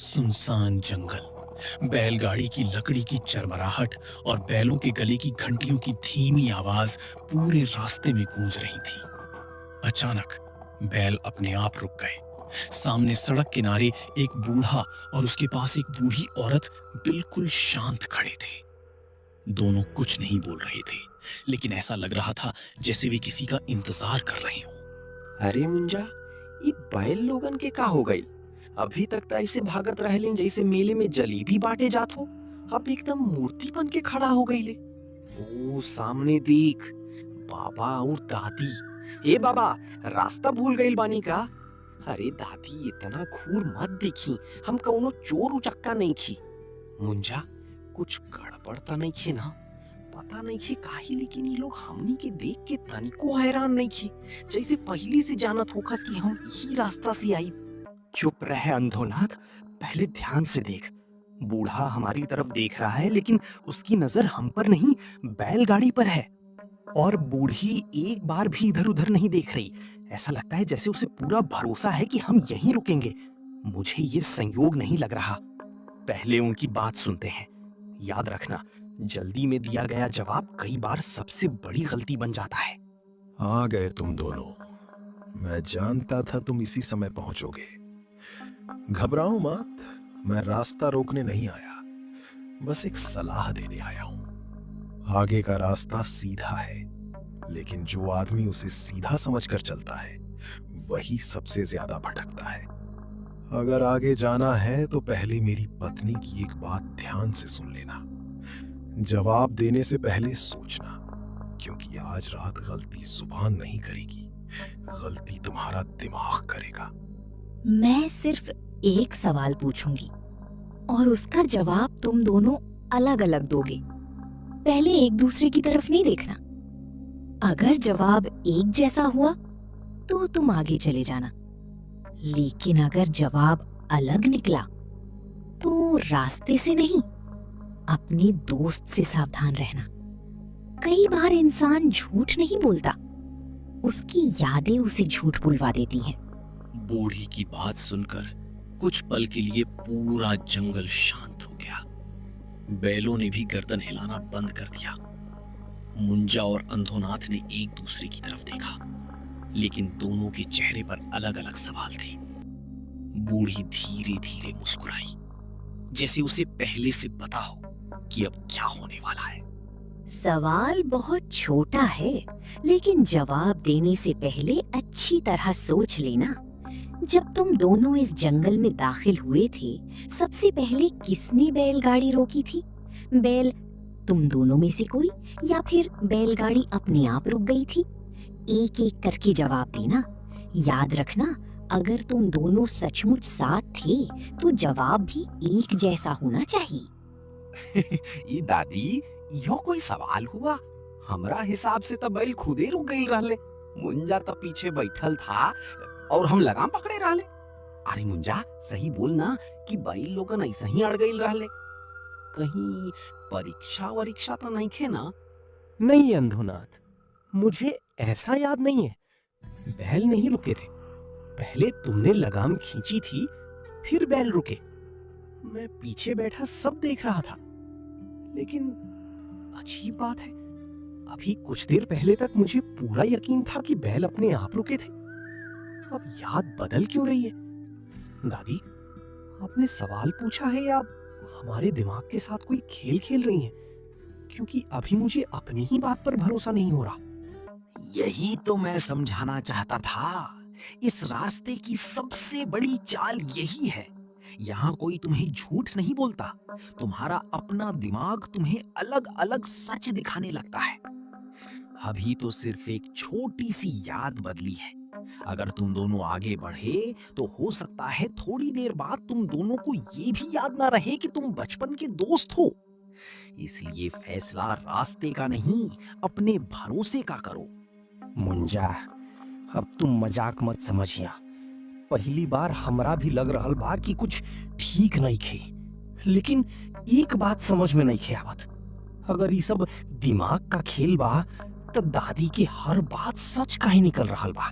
सुनसान जंगल, बैलगाड़ी की लकड़ी की चरमराहट और बैलों के गले की घंटियों की धीमी आवाज पूरे रास्ते में गूंज रही थी। अचानक बैल अपने आप रुक गए। सामने सड़क किनारे एक बूढ़ा और उसके पास एक बूढ़ी औरत बिल्कुल शांत खड़े थे। दोनों कुछ नहीं बोल रहे थे, लेकिन ऐसा लग रहा था जैसे वे किसी का इंतजार कर रहे हों। अरे मुंजा, ये बैल लोगन के का हो गई? अभी तक तो ऐसे भागत रहलिन जैसे मेले में जलेबी बांटे जात हो। अब एकदम मूर्ति बन के खड़ा हो गई ले। ओ सामने देख, बाबा और दादी। ए बाबा, रास्ता भूल गई बानी का? अरे दादी, इतना घूर मत देखी, हम कौनो चोर उचक्का नहीं खी। मुंजा, कुछ गड़बड़ तो नहीं खे ना? पता नहीं खे काहे, लेकिन ये लोग हमनी के देख के तनिको हैरान नहीं खे, जैसे पहले से जानत होखस कि हम यही रास्ता से आई। चुप रहे अंधोनाथ, पहले ध्यान से देख। बूढ़ा हमारी तरफ देख रहा है, लेकिन उसकी नजर हम पर नहीं, बैलगाड़ी पर है। और बूढ़ी एक बार भी इधर उधर नहीं देख रही। ऐसा लगता है जैसे उसे पूरा भरोसा है कि हम यहीं रुकेंगे। मुझे ये संयोग नहीं लग रहा। पहले उनकी बात सुनते हैं। याद रखना, जल्दी में दिया गया जवाब कई बार सबसे बड़ी गलती बन जाता है। आ गए तुम दोनों। मैं जानता था तुम इसी समय पहुंचोगे। घबराओ मत, मैं रास्ता रोकने नहीं आया, बस एक सलाह देने आया हूं। आगे का रास्ता सीधा है, लेकिन जो आदमी उसे सीधा समझकर चलता है वही सबसे ज्यादा भटकता है। अगर आगे जाना है तो पहले मेरी पत्नी की एक बात ध्यान से सुन लेना। जवाब देने से पहले सोचना, क्योंकि आज रात गलती जुबान नहीं करेगी, गलती तुम्हारा दिमाग करेगा। मैं सिर्फ एक सवाल पूछूंगी और उसका जवाब तुम दोनों अलग अलग दोगे। पहले एक दूसरे की तरफ नहीं देखना। अगर जवाब एक जैसा हुआ तो तुम आगे चले जाना, लेकिन अगर जवाब अलग निकला तो रास्ते से नहीं, अपने दोस्त से सावधान रहना। कई बार इंसान झूठ नहीं बोलता, उसकी यादें उसे झूठ बुलवा देती हैं। बूढ़ी की बात सुनकर कुछ पल के लिए पूरा जंगल शांत हो गया। बैलों ने भी गर्दन हिलाना बंद कर दिया। मुंजा और अंधोनाथ ने एक दूसरे की तरफ देखा, लेकिन दोनों के चेहरे पर अलग अलग सवाल थे। बूढ़ी धीरे धीरे मुस्कुराई, जैसे उसे पहले से पता हो कि अब क्या होने वाला है। सवाल बहुत छोटा है, लेकिन जवाब देने से पहले अच्छी तरह सोच लेना। जब तुम दोनों इस जंगल में दाखिल हुए थे, सबसे पहले किसने बैलगाड़ी रोकी थी? बैल तुम दोनों में से कोई, या फिर बैलगाड़ी अपने आप रुक गई थी? एक एक करके जवाब देना। याद रखना, अगर तुम दोनों सचमुच साथ थे तो जवाब भी एक जैसा होना चाहिए। ये दादी, यो कोई सवाल हुआ? हमरा हिसाब से तो बैल खुदे रुक गई रहले। मुंजा तो पीछे बैठल था और हम लगाम पकड़े रहले। अरे मुंजा, सही बोल ना कि बैल लोगन ऐसा ही अड़ गई रहले। कहीं परीक्षा वरीक्षा तो नहीं खे ना? नहीं अंधोनाथ, मुझे ऐसा याद नहीं है। बैल नहीं रुके थे। पहले तुमने लगाम खींची थी, फिर बैल रुके। मैं पीछे बैठा सब देख रहा था। लेकिन अजीब बात है, अभी कुछ देर पहले तक मुझे पूरा यकीन था कि बैल अपने आप रुके थे। अब याद बदल क्यों रही है? दादी, आपने सवाल पूछा है या हमारे दिमाग के साथ कोई खेल खेल रही हैं? क्योंकि अभी मुझे अपनी ही बात पर भरोसा नहीं हो रहा। यही तो मैं समझाना चाहता था। इस रास्ते की सबसे बड़ी चाल यही है। यहाँ कोई तुम्हें झूठ नहीं बोलता। तुम्हारा अपना दिमाग तुम्हें अलग अलग सच दिखाने लगता है। अभी तो सिर्फ एक छोटी सी याद बदली है। अगर तुम दोनों आगे बढ़े तो हो सकता है थोड़ी देर बाद तुम दोनों को ये भी याद ना रहे कि तुम बचपन के दोस्त हो। इसलिए फैसला रास्ते का नहीं, अपने भरोसे का करो। मुंजा, अब तुम मजाक मत समझिया। पहली बार हमरा भी लग रहल बा कि कुछ ठीक नहीं खे, लेकिन एक बात समझ में नहीं खे आवत। अगर ये सब दिमाग का खेल बा तो दादी की हर बात सच काहे निकल रहल बा।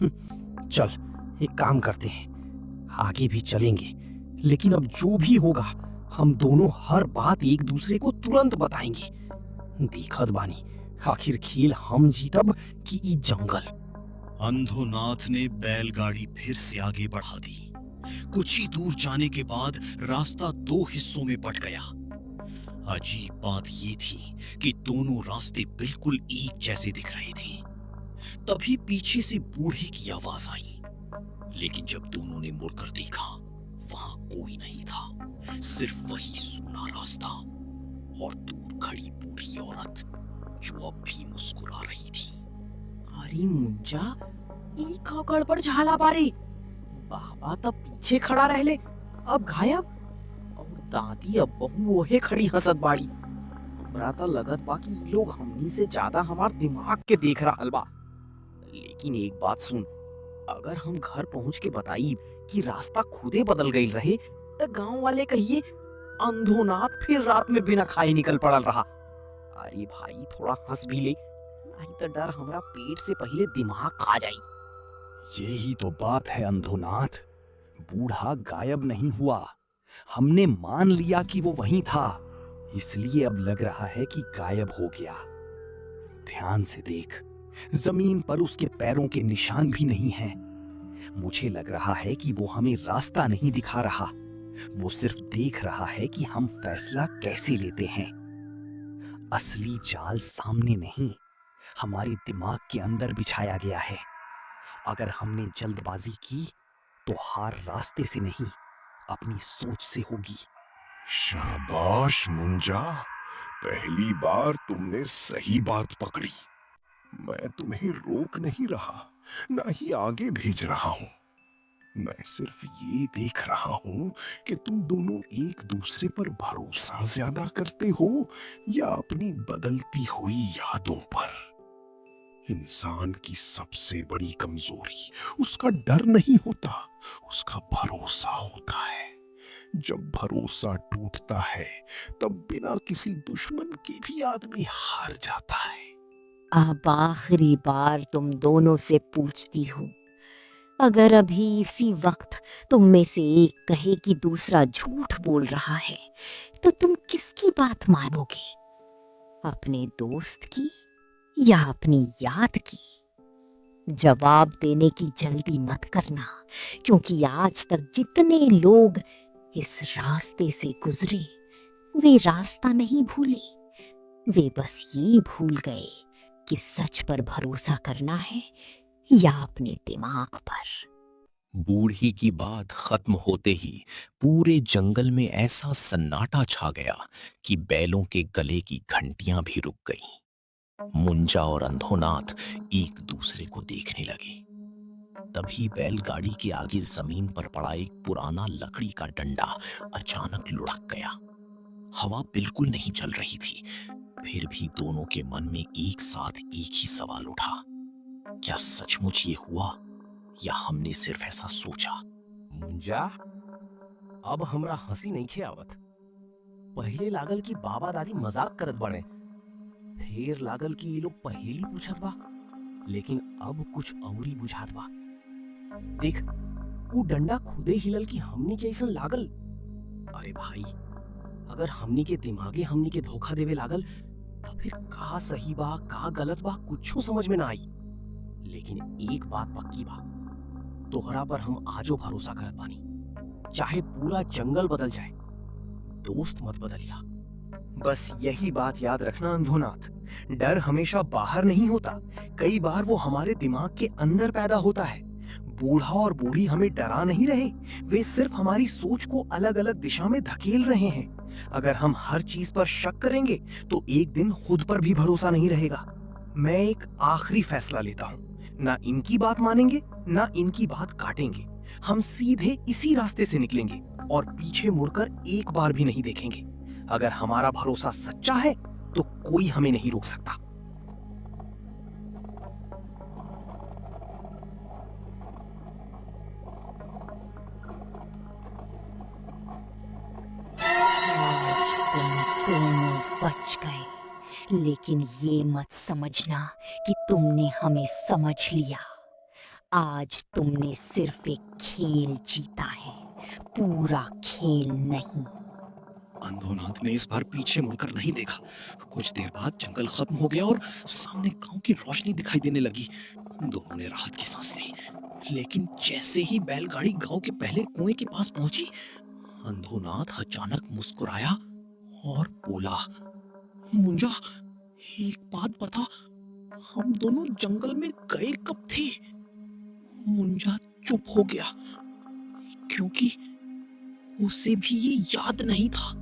चल, एक काम करते हैं, आगे भी चलेंगे, लेकिन अब जो भी होगा हम दोनों हर बात एक दूसरे को तुरंत बताएंगे। देखत बानी आखिर खेल हम जीतब कि ई जंगल। अंधोनाथ ने बैलगाड़ी फिर से आगे बढ़ा दी। कुछ ही दूर जाने के बाद रास्ता दो हिस्सों में बंट गया। अजीब बात ये थी कि दोनों रास्ते बिल्कुल एक जैसे दिख रहे थे। तभी पीछे से बूढ़े की आवाज आई, लेकिन जब दोनों ने मुड़कर देखा वहां कोई नहीं था, सिर्फ वही सूना रास्ता और दूर खड़ी बूढ़ी औरत जो अब भी मुस्कुरा रही थी। अरे मुंजा, ई का गड़बड़ झाला बारे। बाबा तब पीछे खड़ा रहले, अब गायब। और दादी अब बहु ओहे खड़ी हंसत बाड़ी। हमरा त लगत बा कि ई लोग हमनी से ज्यादा हमार दिमाग के देख रहल बा। लेकिन एक बात सुन, अगर हम घर पहुंच के बताई कि रास्ता खुदे बदल गई रहे तो गांव वाले कहिए अंधोनाथ फिर रात में बिना खाए निकल पड़ल रहा। अरे भाई थोड़ा हंस भी ले, नहीं तो डर हमरा पेट से पहले दिमाग खा जाई। यही तो बात है अंधोनाथ, बूढ़ा गायब नहीं हुआ। हमने मान लिया कि वो वहीं था, इसलिए अब लग रहा है कि गायब हो गया। ध्यान से देख, जमीन पर उसके पैरों के निशान भी नहीं हैं। मुझे लग रहा है कि वो हमें रास्ता नहीं दिखा रहा, वो सिर्फ देख रहा है कि हम फैसला कैसे लेते हैं। असली जाल सामने नहीं, हमारे दिमाग के अंदर बिछाया गया है। अगर हमने जल्दबाजी की तो हार रास्ते से नहीं, अपनी सोच से होगी। शाबाश मुंजा, पहली बार तुमने सही बात पकड़ी। मैं तुम्हें रोक नहीं रहा, ना ही आगे भेज रहा हूं। मैं सिर्फ ये देख रहा हूं कि तुम दोनों एक दूसरे पर भरोसा ज्यादा करते हो या अपनी बदलती हुई यादों पर। इंसान की सबसे बड़ी कमजोरी उसका डर नहीं होता, उसका भरोसा होता है। जब भरोसा टूटता है तब बिना किसी दुश्मन के भी आदमी हार जाता है। अब आखिरी बार तुम दोनों से पूछती हूँ, अगर अभी इसी वक्त तुम में से एक कहे कि दूसरा झूठ बोल रहा है तो तुम किसकी बात मानोगे? अपने दोस्त की या अपनी याद की? जवाब देने की जल्दी मत करना, क्योंकि आज तक जितने लोग इस रास्ते से गुजरे वे रास्ता नहीं भूले, वे बस ये भूल गए कि सच पर भरोसा करना है या अपने दिमाग पर। बूढ़ी की बात खत्म होते ही पूरे जंगल में ऐसा सन्नाटा छा गया कि बैलों के गले की घंटियां भी रुक गईं। मुंजा और अंधोनाथ एक दूसरे को देखने लगे। तभी बैलगाड़ी के आगे जमीन पर पड़ा एक पुराना लकड़ी का डंडा अचानक लुढ़क गया। हवा बिल्कुल नहीं चल रही थी, फिर भी दोनों के मन में एक साथ एक ही सवाल उठा, क्या सचमुच ये हुआ या हमने सिर्फ ऐसा सोचा? मुंजा, अब हमरा हंसी नहीं खे आवत। पहले लागल कि बाबा दादी मजाक करत बड़े, फिर लागल कि ये लोग पहेली पूछत बा, लेकिन अब कुछ औरी बुझात बा। देख, वो डंडा खुदे हिलल कि हमनी के ऐसा लागल। अरे भाई, अगर हमनी के दिमागे हमनी के धोखा देवे लागल तो फिर का सही बा का गलत बा कुछ समझ में ना आई। लेकिन एक बात पक्की बा, तोहरा पर हम आजो भरोसा करत बानी, चाहे पूरा जंगल बदल जाए, दोस्त मत बदलिया। बस यही बात याद रखना अंधोनाथ, डर हमेशा बाहर नहीं होता, कई बार वो हमारे दिमाग के अंदर पैदा होता है। बूढ़ा और बूढ़ी हमें डरा नहीं रहे, वे सिर्फ हमारी सोच को अलग अलग दिशा में धकेल रहे हैं। अगर हम हर चीज पर शक करेंगे तो एक दिन खुद पर भी भरोसा नहीं रहेगा। मैं एक आखिरी फैसला लेता हूँ, ना इनकी बात मानेंगे ना इनकी बात काटेंगे। हम सीधे इसी रास्ते से निकलेंगे और पीछे मुड़कर एक बार भी नहीं देखेंगे। अगर हमारा भरोसा सच्चा है तो कोई हमें नहीं रोक सकता। आज तुम दोनों बच गए, लेकिन ये मत समझना कि तुमने हमें समझ लिया। आज तुमने सिर्फ एक खेल जीता है, पूरा खेल नहीं। अंधोनाथ ने इस बार पीछे मुड़कर नहीं देखा। कुछ देर बाद जंगल खत्म हो गया और सामने गांव की रोशनी दिखाई देने लगी। दोनों ने राहत की सांस ली। लेकिन जैसे ही बैलगाड़ी गांव के पहले कुएं के पास पहुंची, अंधोनाथ अचानक मुस्कुराया और बोला, मुंजा, एक बात बता, हम दोनों जंगल में गए कब थे? मुंजा चुप हो गया, क्योंकि उसे भी ये याद नहीं था।